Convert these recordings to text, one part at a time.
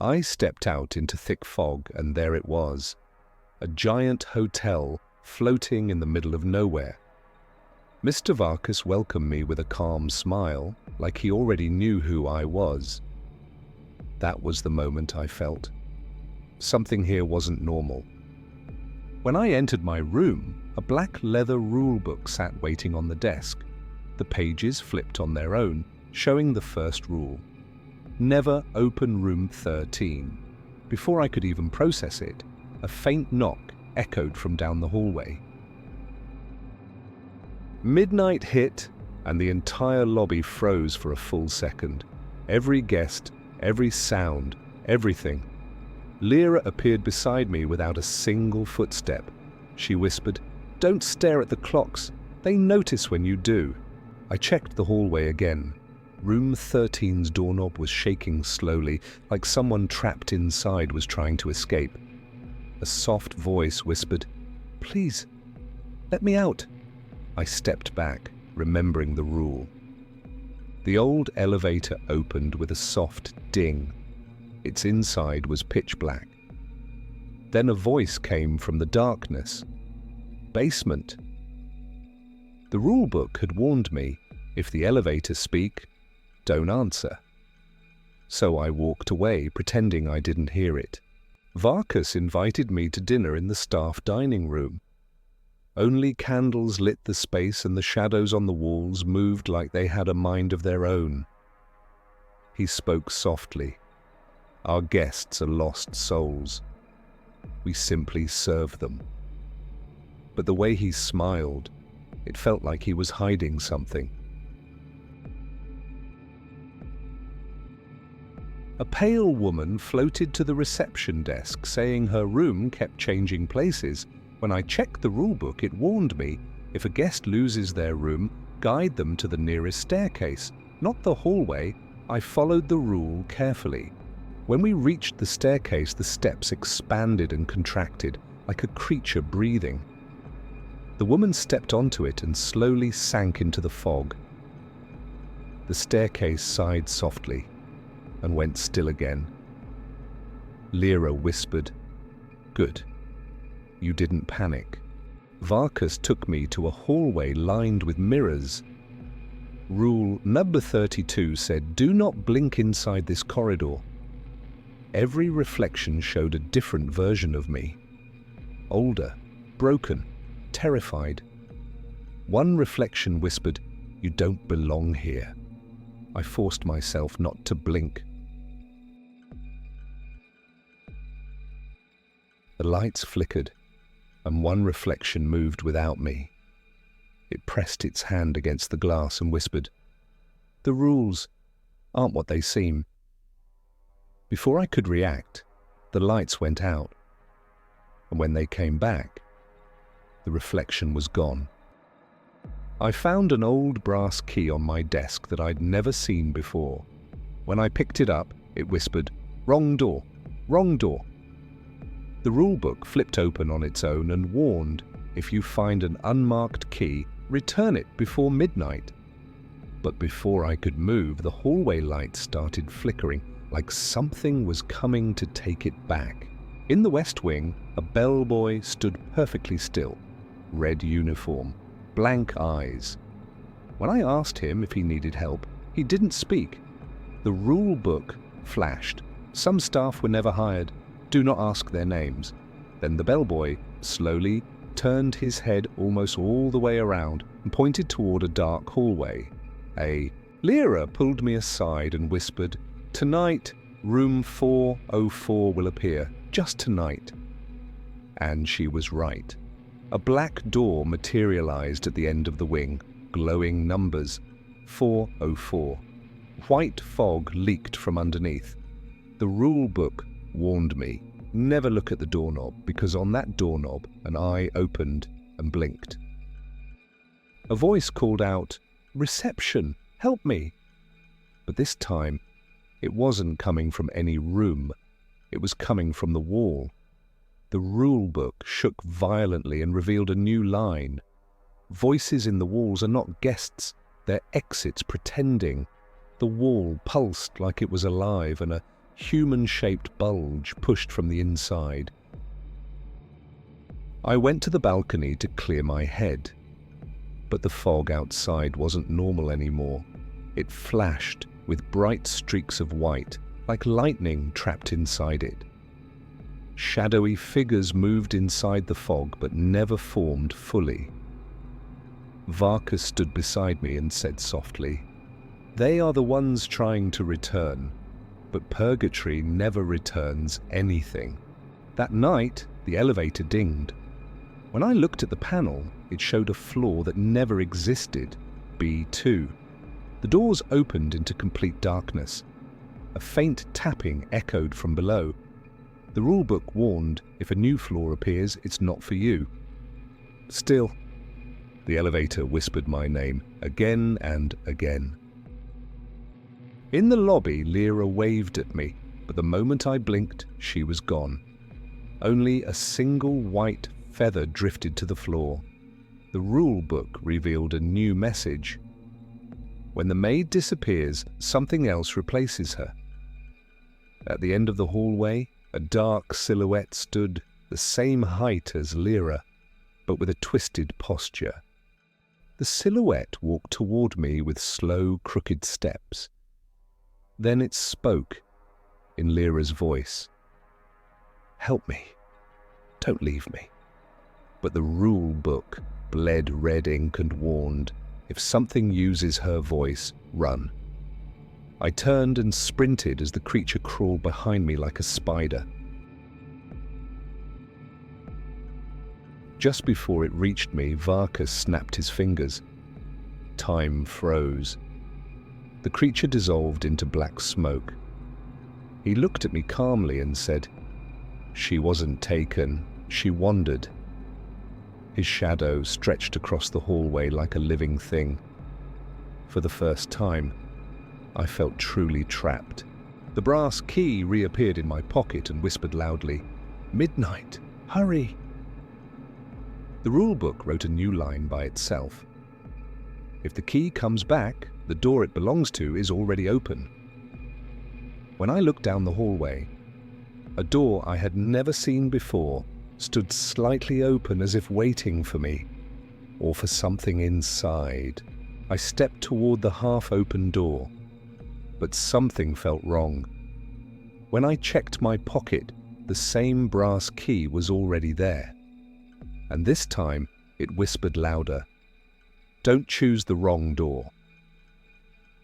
I stepped out into thick fog, and there it was, a giant hotel floating in the middle of nowhere. Mr. Varkas welcomed me with a calm smile, like he already knew who I was. That was the moment I felt. Something here wasn't normal. When I entered my room, a black leather rulebook sat waiting on the desk. The pages flipped on their own, showing the first rule. Never open room 13. Before I could even process it, a faint knock echoed from down the hallway. Midnight hit, and the entire lobby froze for a full second. Every guest, every sound, everything. Lyra appeared beside me without a single footstep. She whispered, "Don't stare at the clocks. They notice when you do." I checked the hallway again. Room 13's doorknob was shaking slowly, like someone trapped inside was trying to escape. A soft voice whispered, "Please, let me out." I stepped back, remembering the rule. The old elevator opened with a soft ding. Its inside was pitch black. Then a voice came from the darkness. "Basement." The rulebook had warned me, if the elevator speak, don't answer. So I walked away, pretending I didn't hear it. Varkas invited me to dinner in the staff dining room. Only candles lit the space, and the shadows on the walls moved like they had a mind of their own. He spoke softly. "Our guests are lost souls. We simply serve them." But the way he smiled, it felt like he was hiding something. A pale woman floated to the reception desk, saying her room kept changing places. When I checked the rulebook, it warned me, if a guest loses their room, guide them to the nearest staircase, not the hallway. I followed the rule carefully. When we reached the staircase, the steps expanded and contracted, like a creature breathing. The woman stepped onto it and slowly sank into the fog. The staircase sighed softly and went still again. Lyra whispered, "Good. You didn't panic." Varkas took me to a hallway lined with mirrors. Rule number 32 said, "Do not blink inside this corridor." Every reflection showed a different version of me. Older, broken, terrified. One reflection whispered, "You don't belong here." I forced myself not to blink. The lights flickered, and one reflection moved without me. It pressed its hand against the glass and whispered, "The rules aren't what they seem." Before I could react, the lights went out, and when they came back, the reflection was gone. I found an old brass key on my desk that I'd never seen before. When I picked it up, it whispered, "Wrong door, wrong door." The rulebook flipped open on its own and warned, if you find an unmarked key, return it before midnight. But before I could move, the hallway lights started flickering, like something was coming to take it back. In the West Wing, a bellboy stood perfectly still, red uniform, blank eyes. When I asked him if he needed help, he didn't speak. The rule book flashed. Some staff were never hired. Do not ask their names. Then the bellboy slowly turned his head almost all the way around and pointed toward a dark hallway. Lyra pulled me aside and whispered, "Tonight, room 404 will appear. Just tonight." And she was right. A black door materialized at the end of the wing, glowing numbers, 404. White fog leaked from underneath. The rule book warned me, never look at the doorknob, because on that doorknob an eye opened and blinked. A voice called out, "Reception, help me." But this time, it wasn't coming from any room. It was coming from the wall. The rule book shook violently and revealed a new line. Voices in the walls are not guests, they're exits pretending. The wall pulsed like it was alive, and a human-shaped bulge pushed from the inside. I went to the balcony to clear my head, but the fog outside wasn't normal anymore. It flashed with bright streaks of white, like lightning trapped inside it. Shadowy figures moved inside the fog but never formed fully. Varka stood beside me and said softly, "They are the ones trying to return, but Purgatory never returns anything." That night, the elevator dinged. When I looked at the panel, it showed a floor that never existed, B2. The doors opened into complete darkness. A faint tapping echoed from below. The rulebook warned, if a new floor appears, it's not for you. Still, the elevator whispered my name again and again. In the lobby, Lyra waved at me, but the moment I blinked, she was gone. Only a single white feather drifted to the floor. The rulebook revealed a new message. When the maid disappears, something else replaces her. At the end of the hallway, a dark silhouette stood, the same height as Lyra, but with a twisted posture. The silhouette walked toward me with slow, crooked steps. Then it spoke, in Lyra's voice. "Help me. Don't leave me." But the rule book bled red ink and warned, if something uses her voice, run. I turned and sprinted as the creature crawled behind me like a spider. Just before it reached me, Varka snapped his fingers. Time froze. The creature dissolved into black smoke. He looked at me calmly and said, "She wasn't taken, she wandered." His shadow stretched across the hallway like a living thing. For the first time, I felt truly trapped. The brass key reappeared in my pocket and whispered loudly, "Midnight, hurry!" The rulebook wrote a new line by itself. If the key comes back, the door it belongs to is already open. When I looked down the hallway, a door I had never seen before stood slightly open as if waiting for me, or for something inside. I stepped toward the half-open door, but something felt wrong. When I checked my pocket, the same brass key was already there. And this time, it whispered louder, "Don't choose the wrong door."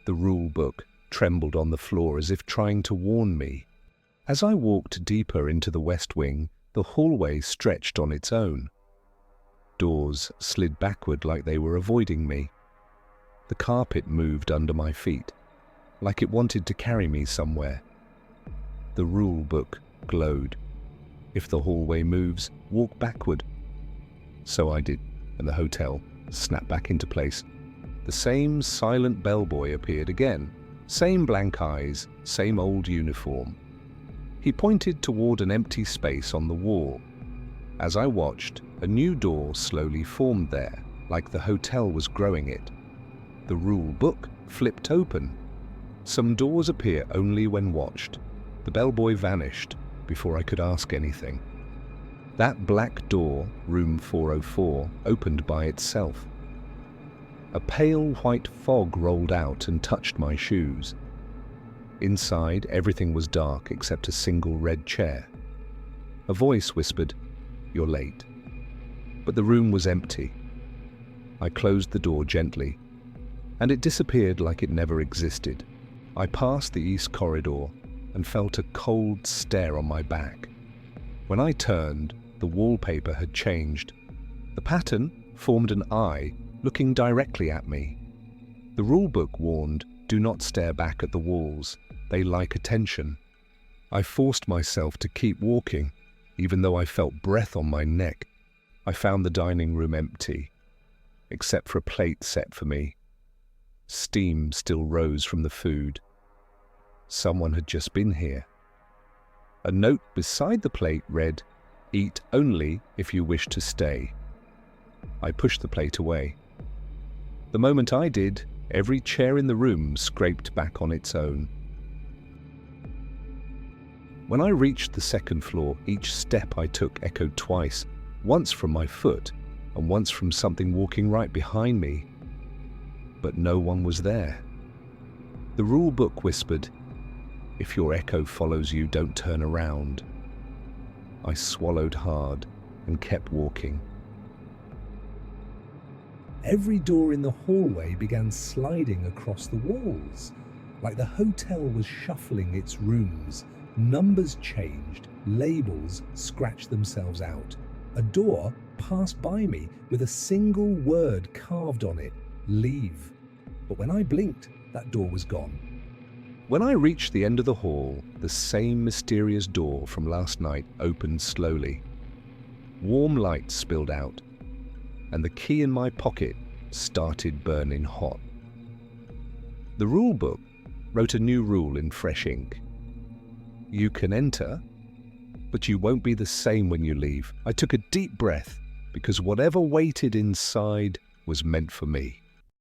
The rule book trembled on the floor as if trying to warn me. As I walked deeper into the west wing, the hallway stretched on its own. Doors slid backward like they were avoiding me. The carpet moved under my feet, like it wanted to carry me somewhere. The rule book glowed. If the hallway moves, walk backward. So I did, and the hotel snapped back into place. The same silent bellboy appeared again. Same blank eyes, same old uniform. He pointed toward an empty space on the wall. As I watched, a new door slowly formed there, like the hotel was growing it. The rule book flipped open. Some doors appear only when watched. The bellboy vanished before I could ask anything. That black door, room 404, opened by itself. A pale white fog rolled out and touched my shoes. Inside, everything was dark except a single red chair. A voice whispered, "You're late." But the room was empty. I closed the door gently, and it disappeared like it never existed. I passed the east corridor and felt a cold stare on my back. When I turned, the wallpaper had changed. The pattern formed an eye looking directly at me. The rulebook warned, "Do not stare back at the walls. They like attention." I forced myself to keep walking, even though I felt breath on my neck. I found the dining room empty, except for a plate set for me. Steam still rose from the food. Someone had just been here. A note beside the plate read, "Eat only if you wish to stay." I pushed the plate away. The moment I did, every chair in the room scraped back on its own. When I reached the second floor, each step I took echoed twice, once from my foot and once from something walking right behind me. But no one was there. The rule book whispered, "If your echo follows you, don't turn around." I swallowed hard and kept walking. Every door in the hallway began sliding across the walls, like the hotel was shuffling its rooms. Numbers changed, labels scratched themselves out. A door passed by me with a single word carved on it, "Leave." But when I blinked, that door was gone. When I reached the end of the hall, the same mysterious door from last night opened slowly. Warm light spilled out, and the key in my pocket started burning hot. The rule book wrote a new rule in fresh ink. You can enter, but you won't be the same when you leave. I took a deep breath because whatever waited inside was meant for me.